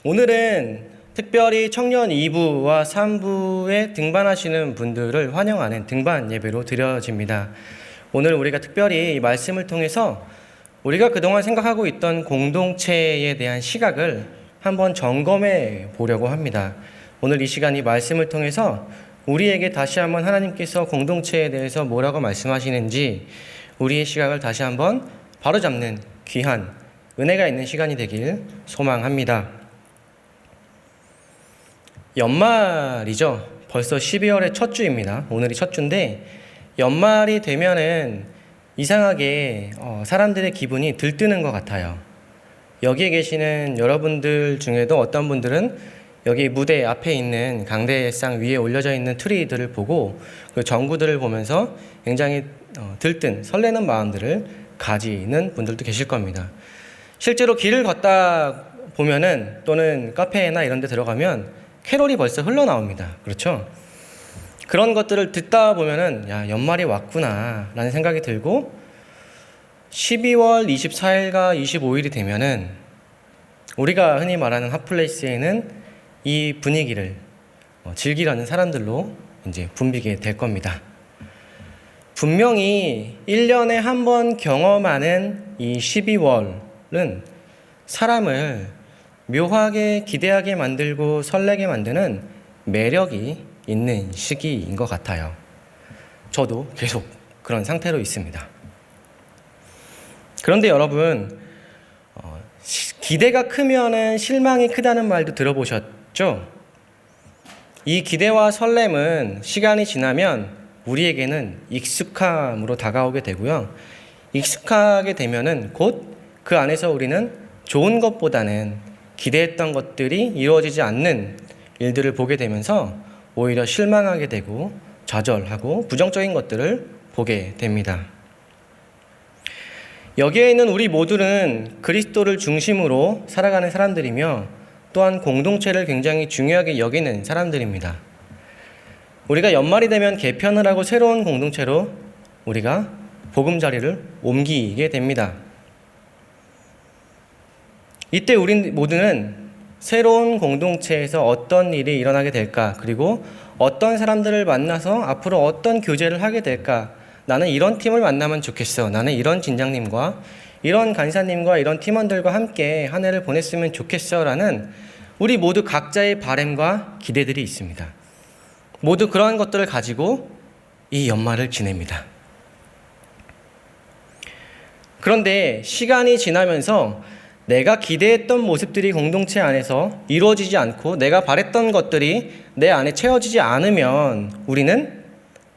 오늘은 특별히 청년 2부와 3부에 등반하시는 분들을 환영하는 등반 예배로 드려집니다. 오늘 우리가 특별히 이 말씀을 통해서 우리가 그동안 생각하고 있던 공동체에 대한 시각을 한번 점검해 보려고 합니다. 오늘 이 시간 이 말씀을 통해서 우리에게 다시 한번 하나님께서 공동체에 대해서 뭐라고 말씀하시는지 우리의 시각을 다시 한번 바로잡는 귀한 은혜가 있는 시간이 되길 소망합니다. 연말이죠. 벌써 12월의 첫 주입니다. 오늘이 첫 주인데 연말이 되면은 이상하게 사람들의 기분이 들뜨는 것 같아요. 여기에 계시는 여러분들 중에도 어떤 분들은 여기 무대 앞에 있는 강대상 위에 올려져 있는 트리들을 보고 그 전구들을 보면서 굉장히 들뜬 설레는 마음들을 가지는 분들도 계실 겁니다. 실제로 길을 걷다 보면은 또는 카페나 이런 데 들어가면 캐롤이 벌써 흘러나옵니다. 그렇죠? 그런 것들을 듣다 보면은 야, 연말이 왔구나 라는 생각이 들고 12월 24일과 25일이 되면은 우리가 흔히 말하는 핫플레이스에는 이 분위기를 즐기려는 사람들로 이제 붐비게 될 겁니다. 분명히 1년에 한 번 경험하는 이 12월은 사람을 묘하게 기대하게 만들고 설레게 만드는 매력이 있는 시기인 것 같아요. 저도 계속 그런 상태로 있습니다. 그런데 여러분, 기대가 크면은 실망이 크다는 말도 들어보셨죠? 이 기대와 설렘은 시간이 지나면 우리에게는 익숙함으로 다가오게 되고요. 익숙하게 되면은 곧 그 안에서 우리는 좋은 것보다는 기대했던 것들이 이루어지지 않는 일들을 보게 되면서 오히려 실망하게 되고 좌절하고 부정적인 것들을 보게 됩니다. 여기에 있는 우리 모두는 그리스도를 중심으로 살아가는 사람들이며 또한 공동체를 굉장히 중요하게 여기는 사람들입니다. 우리가 연말이 되면 개편을 하고 새로운 공동체로 우리가 보금자리를 옮기게 됩니다. 이때 우리 모두는 새로운 공동체에서 어떤 일이 일어나게 될까, 그리고 어떤 사람들을 만나서 앞으로 어떤 교제를 하게 될까, 나는 이런 팀을 만나면 좋겠어, 나는 이런 진장님과 이런 간사님과 이런 팀원들과 함께 한 해를 보냈으면 좋겠어 라는 우리 모두 각자의 바람과 기대들이 있습니다. 모두 그러한 것들을 가지고 이 연말을 지냅니다. 그런데 시간이 지나면서 내가 기대했던 모습들이 공동체 안에서 이루어지지 않고 내가 바랬던 것들이 내 안에 채워지지 않으면 우리는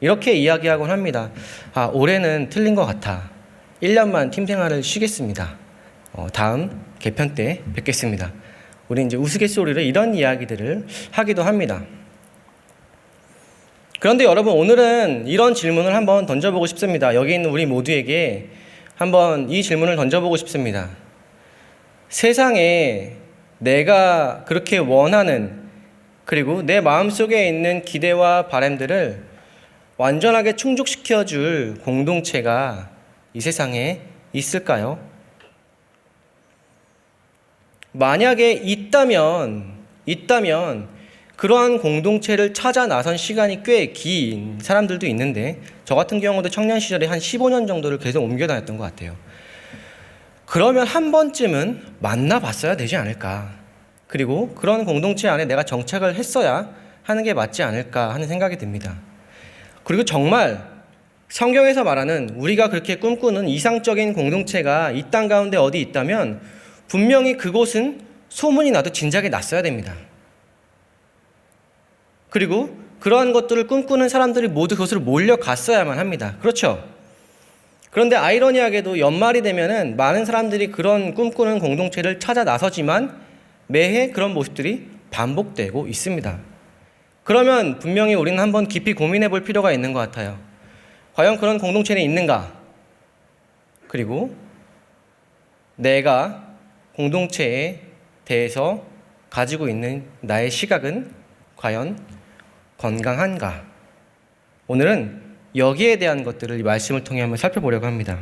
이렇게 이야기하곤 합니다. 아, 올해는 틀린 것 같아. 1년만 팀생활을 쉬겠습니다. 다음 개편 때 뵙겠습니다. 우리 이제 우스갯소리로 이런 이야기들을 하기도 합니다. 그런데 여러분, 오늘은 이런 질문을 한번 던져보고 싶습니다. 여기 있는 우리 모두에게 한번 이 질문을 던져보고 싶습니다. 세상에 내가 그렇게 원하는, 그리고 내 마음속에 있는 기대와 바람들을 완전하게 충족시켜줄 공동체가 이 세상에 있을까요? 만약에 있다면 그러한 공동체를 찾아 나선 시간이 꽤 긴 사람들도 있는데, 저 같은 경우도 청년 시절에 한 15년 정도를 계속 옮겨 다녔던 것 같아요. 그러면 한 번쯤은 만나봤어야 되지 않을까. 그리고 그런 공동체 안에 내가 정착을 했어야 하는 게 맞지 않을까 하는 생각이 듭니다. 그리고 정말 성경에서 말하는 우리가 그렇게 꿈꾸는 이상적인 공동체가 이 땅 가운데 어디 있다면 분명히 그곳은 소문이 나도 진작에 났어야 됩니다. 그리고 그러한 것들을 꿈꾸는 사람들이 모두 그것으로 몰려갔어야만 합니다. 그렇죠? 그런데 아이러니하게도 연말이 되면은 많은 사람들이 그런 꿈꾸는 공동체를 찾아 나서지만 매해 그런 모습들이 반복되고 있습니다. 그러면 분명히 우리는 한번 깊이 고민해 볼 필요가 있는 것 같아요. 과연 그런 공동체는 있는가? 그리고 내가 공동체에 대해서 가지고 있는 나의 시각은 과연 건강한가? 오늘은 여기에 대한 것들을 이 말씀을 통해 한번 살펴보려고 합니다.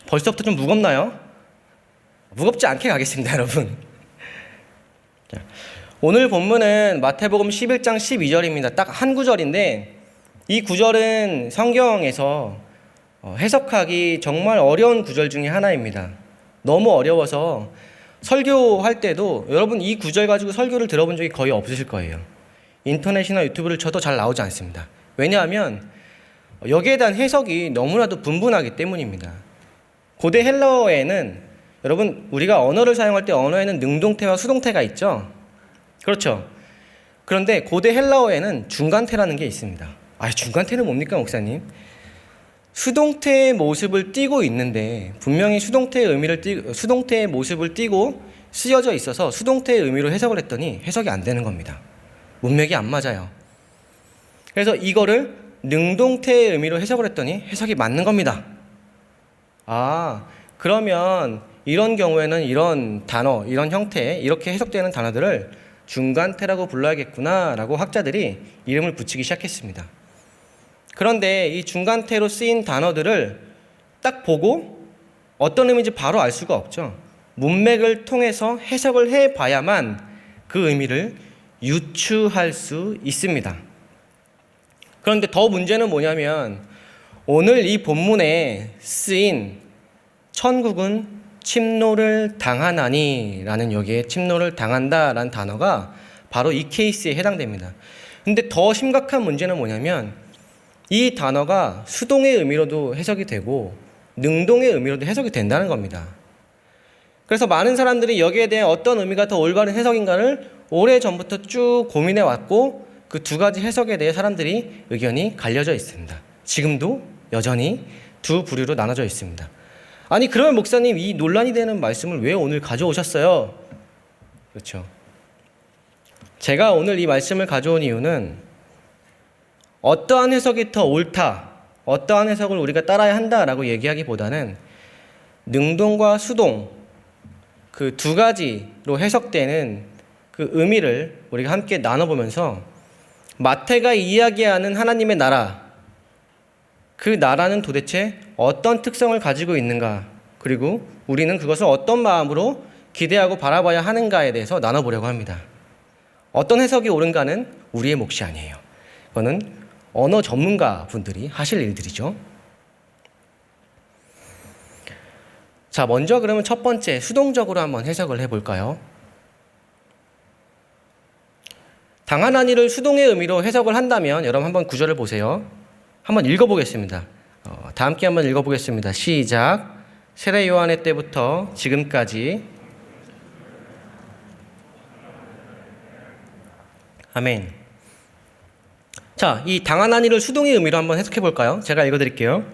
벌써부터 좀 무겁나요? 무겁지 않게 가겠습니다, 여러분. 자, 오늘 본문은 마태복음 11장 12절입니다. 딱 한 구절인데 이 구절은 성경에서 해석하기 정말 어려운 구절 중에 하나입니다. 너무 어려워서 설교할 때도 여러분 이 구절 가지고 설교를 들어본 적이 거의 없으실 거예요. 인터넷이나 유튜브를 쳐도 잘 나오지 않습니다. 왜냐하면 여기에 대한 해석이 너무나도 분분하기 때문입니다. 고대 헬라어에는 여러분 우리가 언어를 사용할 때 언어에는 능동태와 수동태가 있죠. 그렇죠. 그런데 고대 헬라어에는 중간태라는 게 있습니다. 중간태는 뭡니까 목사님? 수동태의 모습을 띠고 있는데 분명히 수동태의 모습을 띠고 쓰여져 있어서 수동태의 의미로 해석을 했더니 해석이 안 되는 겁니다. 문맥이 안 맞아요. 그래서 이거를 능동태의 의미로 해석을 했더니 해석이 맞는 겁니다. 그러면 이런 경우에는 이런 단어, 이런 형태, 이렇게 해석되는 단어들을 중간태라고 불러야겠구나라고 학자들이 이름을 붙이기 시작했습니다. 그런데 이 중간태로 쓰인 단어들을 딱 보고 어떤 의미인지 바로 알 수가 없죠. 문맥을 통해서 해석을 해봐야만 그 의미를 유추할 수 있습니다. 그런데 더 문제는 뭐냐면 오늘 이 본문에 쓰인 천국은 침노를 당하나니 라는 여기에 침노를 당한다 라는 단어가 바로 이 케이스에 해당됩니다. 근데 더 심각한 문제는 뭐냐면 이 단어가 수동의 의미로도 해석이 되고 능동의 의미로도 해석이 된다는 겁니다. 그래서 많은 사람들이 여기에 대해 어떤 의미가 더 올바른 해석인가를 오래전부터 쭉 고민해 왔고 그 두 가지 해석에 대해 사람들이 의견이 갈려져 있습니다. 지금도 여전히 두 부류로 나눠져 있습니다. 그러면 목사님 이 논란이 되는 말씀을 왜 오늘 가져오셨어요? 그렇죠. 제가 오늘 이 말씀을 가져온 이유는 어떠한 해석이 더 옳다, 어떠한 해석을 우리가 따라야 한다라고 얘기하기보다는 능동과 수동 그 두 가지로 해석되는 그 의미를 우리가 함께 나눠보면서 마태가 이야기하는 하나님의 나라, 그 나라는 도대체 어떤 특성을 가지고 있는가, 그리고 우리는 그것을 어떤 마음으로 기대하고 바라봐야 하는가에 대해서 나눠보려고 합니다. 어떤 해석이 옳은가는 우리의 몫이 아니에요. 그거는 언어 전문가 분들이 하실 일들이죠. 자, 먼저 그러면 첫 번째 수동적으로 한번 해석을 해볼까요? 당하나니를 수동의 의미로 해석을 한다면 여러분 한번 구절을 보세요. 한번 읽어보겠습니다. 다 함께 한번 읽어보겠습니다. 시작. 세례 요한의 때부터 지금까지. 아멘. 자, 이 당하나니를 수동의 의미로 한번 해석해 볼까요? 제가 읽어드릴게요.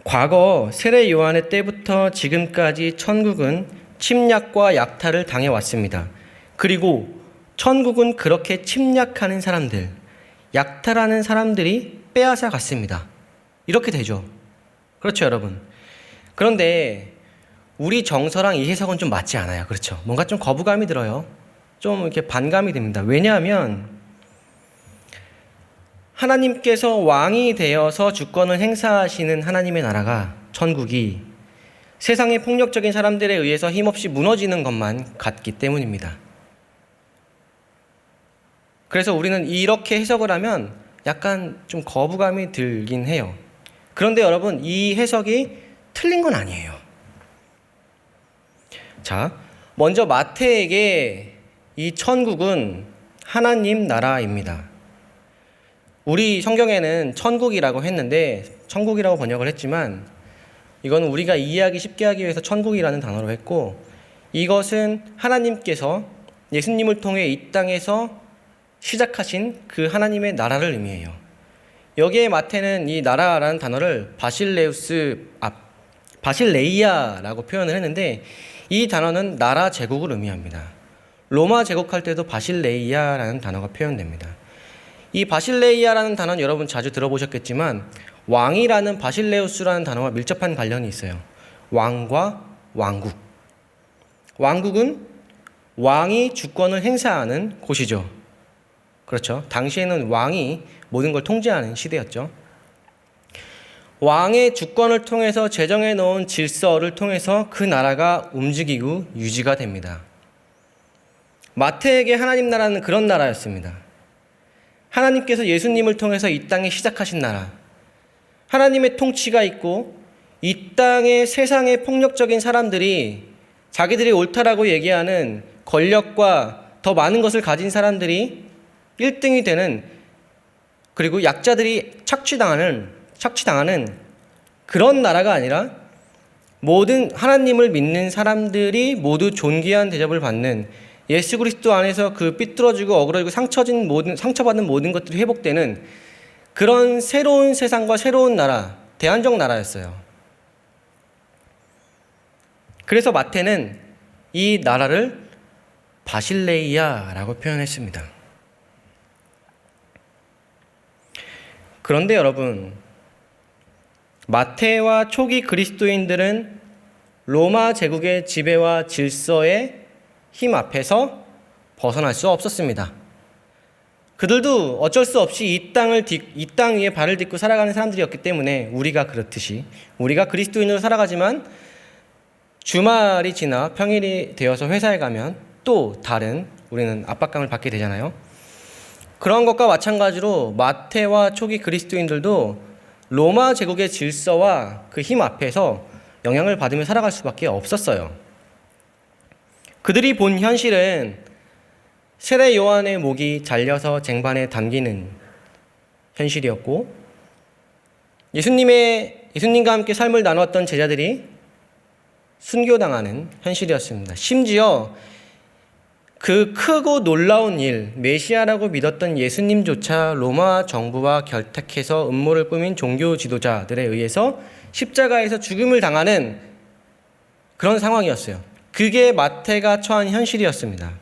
과거 세례 요한의 때부터 지금까지 천국은 침략과 약탈을 당해왔습니다. 그리고 천국은 그렇게 침략하는 사람들, 약탈하는 사람들이 빼앗아 갔습니다. 이렇게 되죠. 그렇죠, 여러분. 그런데 우리 정서랑 이 해석은 좀 맞지 않아요. 그렇죠. 뭔가 좀 거부감이 들어요. 좀 이렇게 반감이 됩니다. 왜냐하면 하나님께서 왕이 되어서 주권을 행사하시는 하나님의 나라가, 천국이 세상의 폭력적인 사람들에 의해서 힘없이 무너지는 것만 같기 때문입니다. 그래서 우리는 이렇게 해석을 하면 약간 좀 거부감이 들긴 해요. 그런데 여러분, 이 해석이 틀린 건 아니에요. 자, 먼저 마태에게 이 천국은 하나님 나라입니다. 우리 성경에는 천국이라고 했는데, 천국이라고 번역을 했지만 이건 우리가 이해하기 쉽게 하기 위해서 천국이라는 단어로 했고, 이것은 하나님께서 예수님을 통해 이 땅에서 시작하신 그 하나님의 나라를 의미해요. 여기에 마태는 이 나라라는 단어를 바실레이아라고 표현을 했는데, 이 단어는 나라 제국을 의미합니다. 로마 제국할 때도 바실레이아라는 단어가 표현됩니다. 이 바실레이아라는 단어는 여러분 자주 들어보셨겠지만 왕이라는 바실레우스라는 단어와 밀접한 관련이 있어요. 왕과 왕국. 왕국은 왕이 주권을 행사하는 곳이죠. 그렇죠. 당시에는 왕이 모든 걸 통제하는 시대였죠. 왕의 주권을 통해서 제정해 놓은 질서를 통해서 그 나라가 움직이고 유지가 됩니다. 마태에게 하나님 나라는 그런 나라였습니다. 하나님께서 예수님을 통해서 이 땅에 시작하신 나라, 하나님의 통치가 있고 이 땅의 세상의 폭력적인 사람들이 자기들이 옳다라고 얘기하는 권력과 더 많은 것을 가진 사람들이 1등이 되는, 그리고 약자들이 착취당하는 그런 나라가 아니라 모든 하나님을 믿는 사람들이 모두 존귀한 대접을 받는, 예수 그리스도 안에서 그 삐뚤어지고 어그러지고 상처받는 모든 것들이 회복되는 그런 새로운 세상과 새로운 나라, 대안적 나라였어요. 그래서 마태는 이 나라를 바실레이아라고 표현했습니다. 그런데 여러분, 마태와 초기 그리스도인들은 로마 제국의 지배와 질서의 힘 앞에서 벗어날 수 없었습니다. 그들도 어쩔 수 없이 이 땅 위에 발을 딛고 살아가는 사람들이었기 때문에 우리가 그렇듯이 우리가 그리스도인으로 살아가지만 주말이 지나 평일이 되어서 회사에 가면 또 다른 우리는 압박감을 받게 되잖아요. 그런 것과 마찬가지로 마태와 초기 그리스도인들도 로마 제국의 질서와 그 힘 앞에서 영향을 받으며 살아갈 수밖에 없었어요. 그들이 본 현실은 세례 요한의 목이 잘려서 쟁반에 담기는 현실이었고, 예수님과 함께 삶을 나눴던 제자들이 순교당하는 현실이었습니다. 심지어 그 크고 놀라운 일, 메시아라고 믿었던 예수님조차 로마 정부와 결탁해서 음모를 꾸민 종교 지도자들에 의해서 십자가에서 죽음을 당하는 그런 상황이었어요. 그게 마태가 처한 현실이었습니다.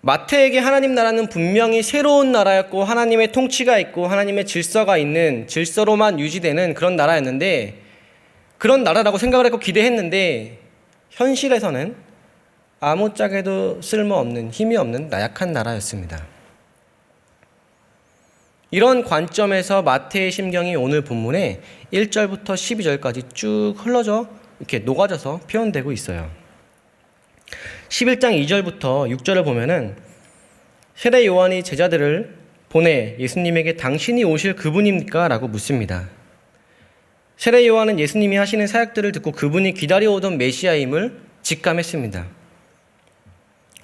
마태에게 하나님 나라는 분명히 새로운 나라였고 하나님의 통치가 있고 하나님의 질서가 있는, 질서로만 유지되는 그런 나라였는데, 그런 나라라고 생각을 했고 기대했는데 현실에서는 아무짝에도 쓸모없는, 힘이 없는 나약한 나라였습니다. 이런 관점에서 마태의 심경이 오늘 본문에 1절부터 12절까지 쭉 흘러져 이렇게 녹아져서 표현되고 있어요. 11장 2절부터 6절을 보면은 세례 요한이 제자들을 보내 예수님에게 당신이 오실 그분입니까? 라고 묻습니다. 세례 요한은 예수님이 하시는 사역들을 듣고 그분이 기다려오던 메시아임을 직감했습니다.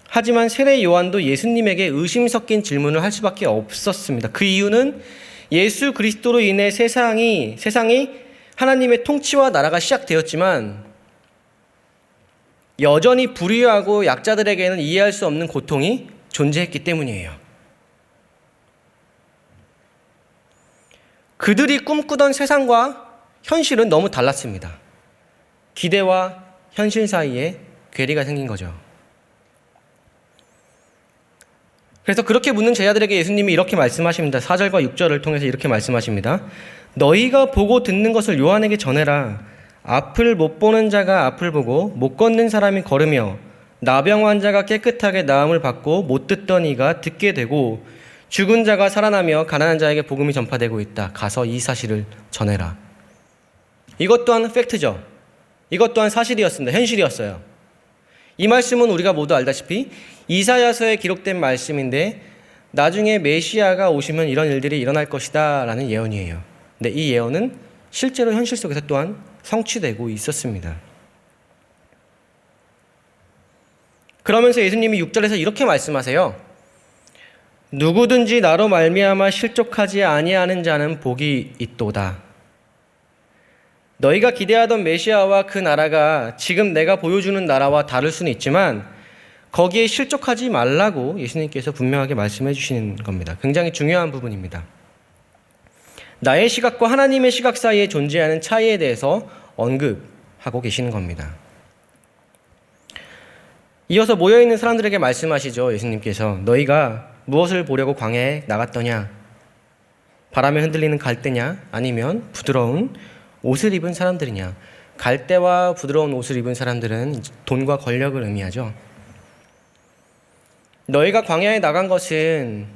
하지만 세례 요한도 예수님에게 의심 섞인 질문을 할 수밖에 없었습니다. 그 이유는 예수 그리스도로 인해 세상이 하나님의 통치와 나라가 시작되었지만 여전히 불의하고 약자들에게는 이해할 수 없는 고통이 존재했기 때문이에요. 그들이 꿈꾸던 세상과 현실은 너무 달랐습니다. 기대와 현실 사이에 괴리가 생긴 거죠. 그래서 그렇게 묻는 제자들에게 예수님이 이렇게 말씀하십니다. 4절과 6절을 통해서 이렇게 말씀하십니다. 너희가 보고 듣는 것을 요한에게 전해라. 앞을 못 보는 자가 앞을 보고 못 걷는 사람이 걸으며 나병 환자가 깨끗하게 나음을 받고 못 듣던 이가 듣게 되고 죽은 자가 살아나며 가난한 자에게 복음이 전파되고 있다. 가서 이 사실을 전해라. 이것 또한 팩트죠. 이것 또한 사실이었습니다. 현실이었어요. 이 말씀은 우리가 모두 알다시피 이사야서에 기록된 말씀인데 나중에 메시아가 오시면 이런 일들이 일어날 것이다 라는 예언이에요. 근데 이 예언은 실제로 현실 속에서 또한 성취되고 있었습니다. 그러면서 예수님이 6절에서 이렇게 말씀하세요. 누구든지 나로 말미암아 실족하지 아니하는 자는 복이 있도다. 너희가 기대하던 메시아와 그 나라가 지금 내가 보여주는 나라와 다를 수는 있지만 거기에 실족하지 말라고 예수님께서 분명하게 말씀해 주시는 겁니다. 굉장히 중요한 부분입니다. 나의 시각과 하나님의 시각 사이에 존재하는 차이에 대해서 언급하고 계시는 겁니다. 이어서 모여있는 사람들에게 말씀하시죠. 예수님께서 너희가 무엇을 보려고 광야에 나갔더냐? 바람에 흔들리는 갈대냐? 아니면 부드러운 옷을 입은 사람들이냐? 갈대와 부드러운 옷을 입은 사람들은 돈과 권력을 의미하죠. 너희가 광야에 나간 것은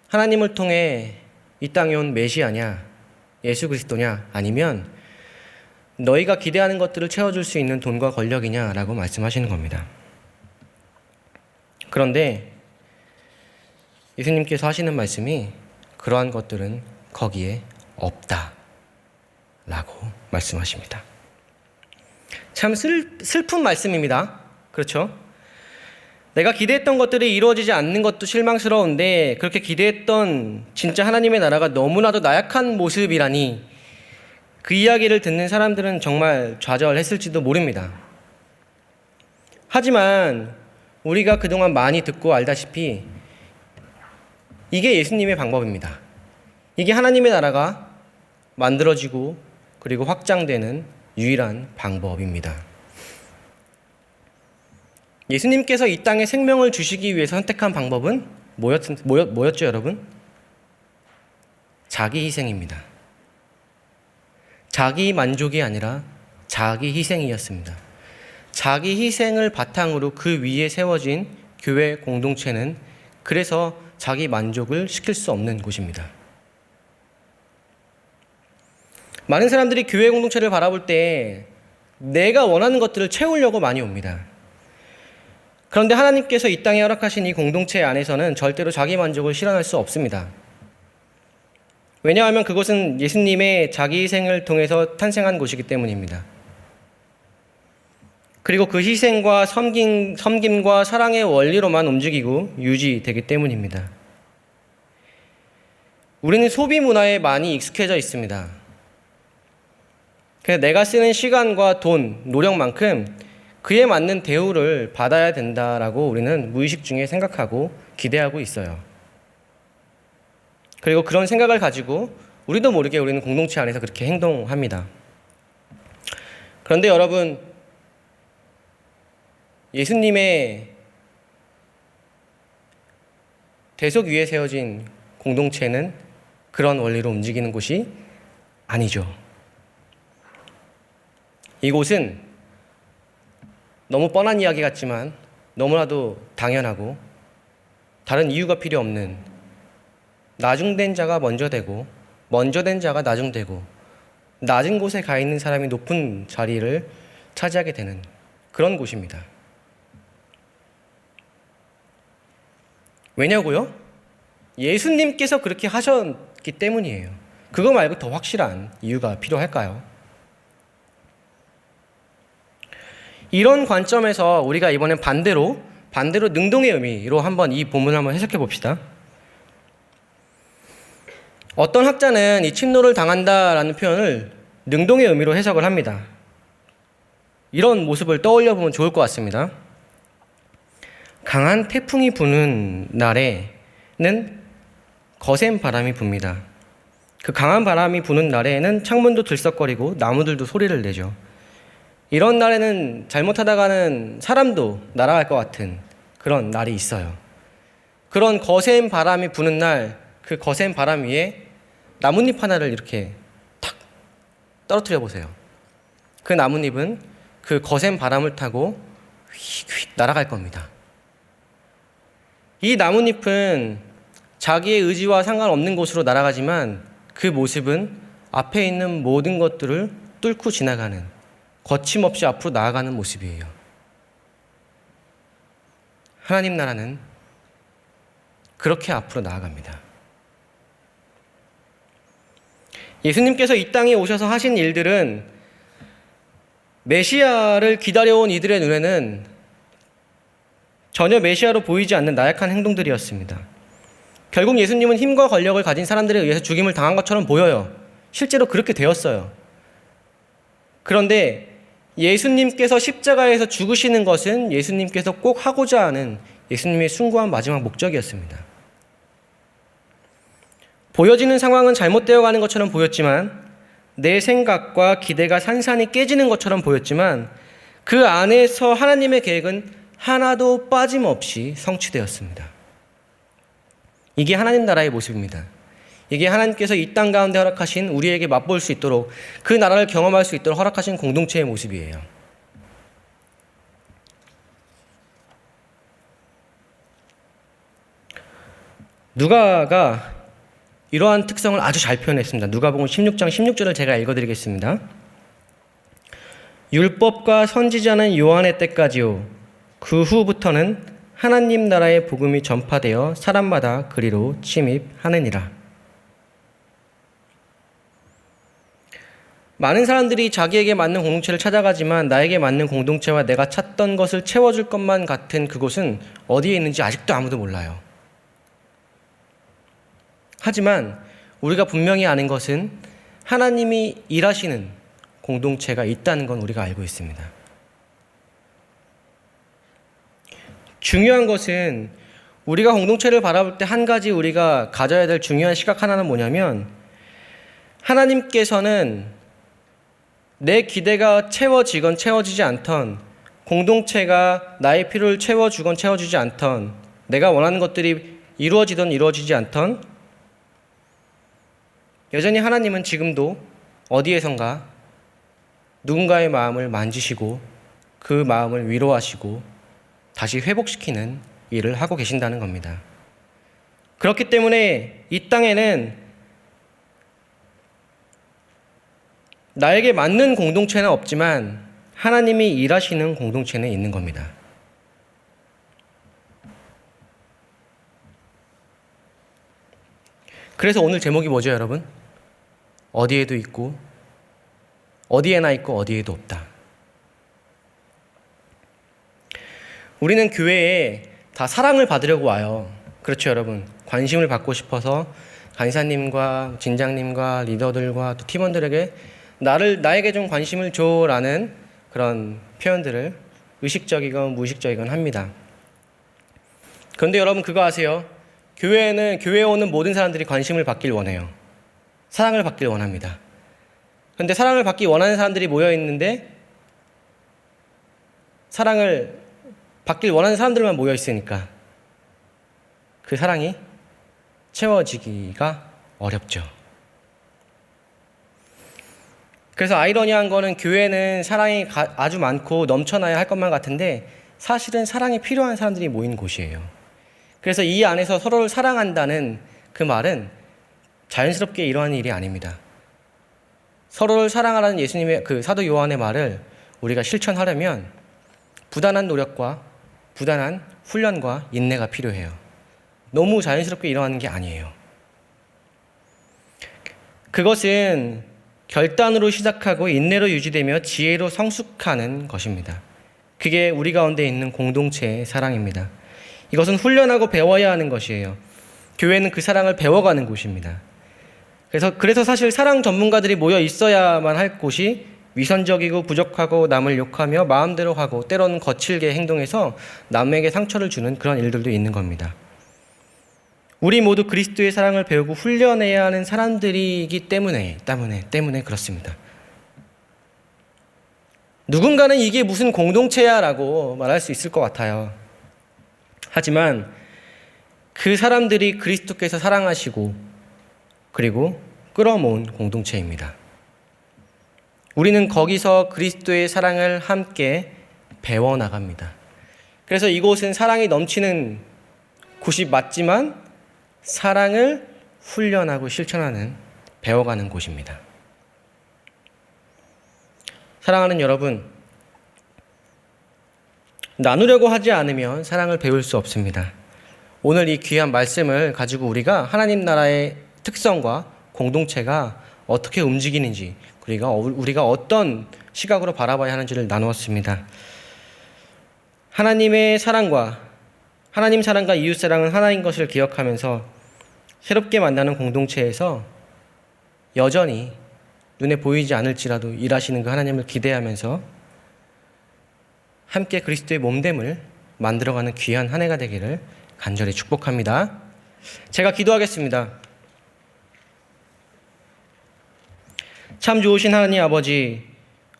하나님을 통해 이 땅에 온 메시아냐? 예수 그리스도냐? 아니면 너희가 기대하는 것들을 채워줄 수 있는 돈과 권력이냐라고 말씀하시는 겁니다. 그런데 예수님께서 하시는 말씀이 그러한 것들은 거기에 없다라고 말씀하십니다. 참 슬픈 말씀입니다. 그렇죠? 내가 기대했던 것들이 이루어지지 않는 것도 실망스러운데 그렇게 기대했던 진짜 하나님의 나라가 너무나도 나약한 모습이라니 그 이야기를 듣는 사람들은 정말 좌절했을지도 모릅니다. 하지만 우리가 그동안 많이 듣고 알다시피 이게 예수님의 방법입니다. 이게 하나님의 나라가 만들어지고 그리고 확장되는 유일한 방법입니다. 예수님께서 이 땅에 생명을 주시기 위해서 선택한 방법은 뭐였죠, 여러분? 자기 희생입니다. 자기 만족이 아니라 자기 희생이었습니다. 자기 희생을 바탕으로 그 위에 세워진 교회 공동체는 그래서 자기 만족을 시킬 수 없는 곳입니다. 많은 사람들이 교회 공동체를 바라볼 때 내가 원하는 것들을 채우려고 많이 옵니다. 그런데 하나님께서 이 땅에 허락하신 이 공동체 안에서는 절대로 자기 만족을 실현할 수 없습니다. 왜냐하면 그것은 예수님의 자기 희생을 통해서 탄생한 곳이기 때문입니다. 그리고 그 희생과 섬김과 사랑의 원리로만 움직이고 유지되기 때문입니다. 우리는 소비 문화에 많이 익숙해져 있습니다. 그래서 내가 쓰는 시간과 돈, 노력만큼 그에 맞는 대우를 받아야 된다라고 우리는 무의식 중에 생각하고 기대하고 있어요. 그리고 그런 생각을 가지고 우리도 모르게 우리는 공동체 안에서 그렇게 행동합니다. 그런데 여러분, 예수님의 대속 위에 세워진 공동체는 그런 원리로 움직이는 곳이 아니죠. 이곳은 너무 뻔한 이야기 같지만 너무나도 당연하고 다른 이유가 필요 없는 나중된 자가 먼저 되고 먼저 된 자가 나중되고 낮은 곳에 가 있는 사람이 높은 자리를 차지하게 되는 그런 곳입니다. 왜냐고요? 예수님께서 그렇게 하셨기 때문이에요. 그거 말고 더 확실한 이유가 필요할까요? 이런 관점에서 우리가 이번엔 반대로 능동의 의미로 한번 이 본문을 한번 해석해 봅시다. 어떤 학자는 이 침노를 당한다라는 표현을 능동의 의미로 해석을 합니다. 이런 모습을 떠올려 보면 좋을 것 같습니다. 강한 태풍이 부는 날에는 거센 바람이 붑니다. 그 강한 바람이 부는 날에는 창문도 들썩거리고 나무들도 소리를 내죠. 이런 날에는 잘못하다가는 사람도 날아갈 것 같은 그런 날이 있어요. 그런 거센 바람이 부는 날, 그 거센 바람 위에 나뭇잎 하나를 이렇게 탁 떨어뜨려 보세요. 그 나뭇잎은 그 거센 바람을 타고 휙휙 날아갈 겁니다. 이 나뭇잎은 자기의 의지와 상관없는 곳으로 날아가지만 그 모습은 앞에 있는 모든 것들을 뚫고 지나가는, 거침없이 앞으로 나아가는 모습이에요. 하나님 나라는 그렇게 앞으로 나아갑니다. 예수님께서 이 땅에 오셔서 하신 일들은 메시아를 기다려온 이들의 눈에는 전혀 메시아로 보이지 않는 나약한 행동들이었습니다. 결국 예수님은 힘과 권력을 가진 사람들에 의해서 죽임을 당한 것처럼 보여요. 실제로 그렇게 되었어요. 그런데 예수님께서 십자가에서 죽으시는 것은 예수님께서 꼭 하고자 하는 예수님의 숭고한 마지막 목적이었습니다. 보여지는 상황은 잘못되어 가는 것처럼 보였지만, 내 생각과 기대가 산산이 깨지는 것처럼 보였지만, 그 안에서 하나님의 계획은 하나도 빠짐없이 성취되었습니다. 이게 하나님 나라의 모습입니다. 이게 하나님께서 이 땅 가운데 허락하신, 우리에게 맛볼 수 있도록, 그 나라를 경험할 수 있도록 허락하신 공동체의 모습이에요. 누가가 이러한 특성을 아주 잘 표현했습니다. 누가복음 16장 16절을 제가 읽어드리겠습니다. 율법과 선지자는 요한의 때까지요. 그 후부터는 하나님 나라의 복음이 전파되어 사람마다 그리로 침입하느니라. 많은 사람들이 자기에게 맞는 공동체를 찾아가지만 나에게 맞는 공동체와 내가 찾던 것을 채워줄 것만 같은 그곳은 어디에 있는지 아직도 아무도 몰라요. 하지만 우리가 분명히 아는 것은 하나님이 일하시는 공동체가 있다는 건 우리가 알고 있습니다. 중요한 것은 우리가 공동체를 바라볼 때 한 가지 우리가 가져야 될 중요한 시각 하나는 뭐냐면, 하나님께서는 내 기대가 채워지건 채워지지 않던, 공동체가 나의 필요를 채워주건 채워주지 않던, 내가 원하는 것들이 이루어지던 이루어지지 않던, 여전히 하나님은 지금도 어디에선가 누군가의 마음을 만지시고 그 마음을 위로하시고 다시 회복시키는 일을 하고 계신다는 겁니다. 그렇기 때문에 이 땅에는 나에게 맞는 공동체는 없지만 하나님이 일하시는 공동체는 있는 겁니다. 그래서 오늘 제목이 뭐죠, 여러분? 어디에도 있고 어디에나 있고 어디에도 없다. 우리는 교회에 다 사랑을 받으려고 와요. 그렇죠, 여러분? 관심을 받고 싶어서 간사님과 진장님과 리더들과 또 팀원들에게 나에게 좀 관심을 줘라는 그런 표현들을 의식적이건 무의식적이건 합니다. 그런데 여러분 그거 아세요? 교회에 오는 모든 사람들이 관심을 받길 원해요. 사랑을 받길 원합니다. 그런데 사랑을 받기 원하는 사람들이 모여 있는데 사랑을 받길 원하는 사람들만 모여 있으니까 그 사랑이 채워지기가 어렵죠. 그래서 아이러니한 거는 교회는 사랑이 아주 많고 넘쳐나야 할 것만 같은데 사실은 사랑이 필요한 사람들이 모인 곳이에요. 그래서 이 안에서 서로를 사랑한다는 그 말은 자연스럽게 일어나는 일이 아닙니다. 서로를 사랑하라는 예수님의 그 사도 요한의 말을 우리가 실천하려면 부단한 노력과 부단한 훈련과 인내가 필요해요. 너무 자연스럽게 일어나는 게 아니에요. 그것은 결단으로 시작하고 인내로 유지되며 지혜로 성숙하는 것입니다. 그게 우리 가운데 있는 공동체의 사랑입니다. 이것은 훈련하고 배워야 하는 것이에요. 교회는 그 사랑을 배워가는 곳입니다. 그래서 사실 사랑 전문가들이 모여 있어야만 할 곳이 위선적이고 부족하고 남을 욕하며 마음대로 하고 때로는 거칠게 행동해서 남에게 상처를 주는 그런 일들도 있는 겁니다. 우리 모두 그리스도의 사랑을 배우고 훈련해야 하는 사람들이기 때문에 그렇습니다. 누군가는 이게 무슨 공동체야 라고 말할 수 있을 것 같아요. 하지만 그 사람들이 그리스도께서 사랑하시고 그리고 끌어모은 공동체입니다. 우리는 거기서 그리스도의 사랑을 함께 배워나갑니다. 그래서 이곳은 사랑이 넘치는 곳이 맞지만 사랑을 훈련하고 실천하는, 배워가는 곳입니다. 사랑하는 여러분, 나누려고 하지 않으면 사랑을 배울 수 없습니다. 오늘 이 귀한 말씀을 가지고 우리가 하나님 나라의 특성과 공동체가 어떻게 움직이는지, 우리가 어떤 시각으로 바라봐야 하는지를 나누었습니다. 하나님 사랑과 이웃 사랑은 하나인 것을 기억하면서 새롭게 만나는 공동체에서 여전히 눈에 보이지 않을지라도 일하시는 그 하나님을 기대하면서 함께 그리스도의 몸됨을 만들어가는 귀한 한 해가 되기를 간절히 축복합니다. 제가 기도하겠습니다. 참 좋으신 하나님 아버지,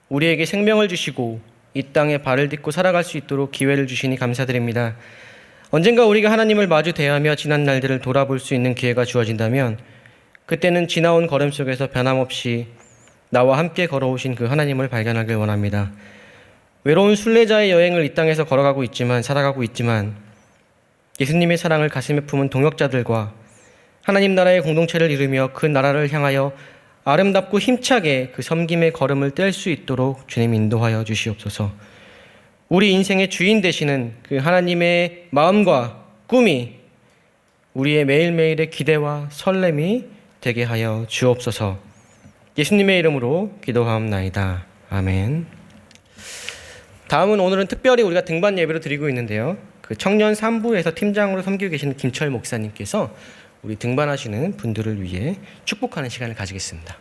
우리에게 생명을 주시고 이 땅에 발을 딛고 살아갈 수 있도록 기회를 주시니 감사드립니다. 언젠가 우리가 하나님을 마주 대하며 지난 날들을 돌아볼 수 있는 기회가 주어진다면 그때는 지나온 걸음 속에서 변함없이 나와 함께 걸어오신 그 하나님을 발견하길 원합니다. 외로운 순례자의 여행을 이 땅에서 살아가고 있지만 예수님의 사랑을 가슴에 품은 동역자들과 하나님 나라의 공동체를 이루며 그 나라를 향하여 아름답고 힘차게 그 섬김의 걸음을 뗄 수 있도록 주님 인도하여 주시옵소서. 우리 인생의 주인 되시는 그 하나님의 마음과 꿈이 우리의 매일매일의 기대와 설렘이 되게 하여 주옵소서. 예수님의 이름으로 기도하옵나이다. 아멘. 다음은 오늘은 특별히 우리가 등반 예배로 드리고 있는데요. 그 청년 3부에서 팀장으로 섬기고 계시는 김철 목사님께서 우리 등반하시는 분들을 위해 축복하는 시간을 가지겠습니다.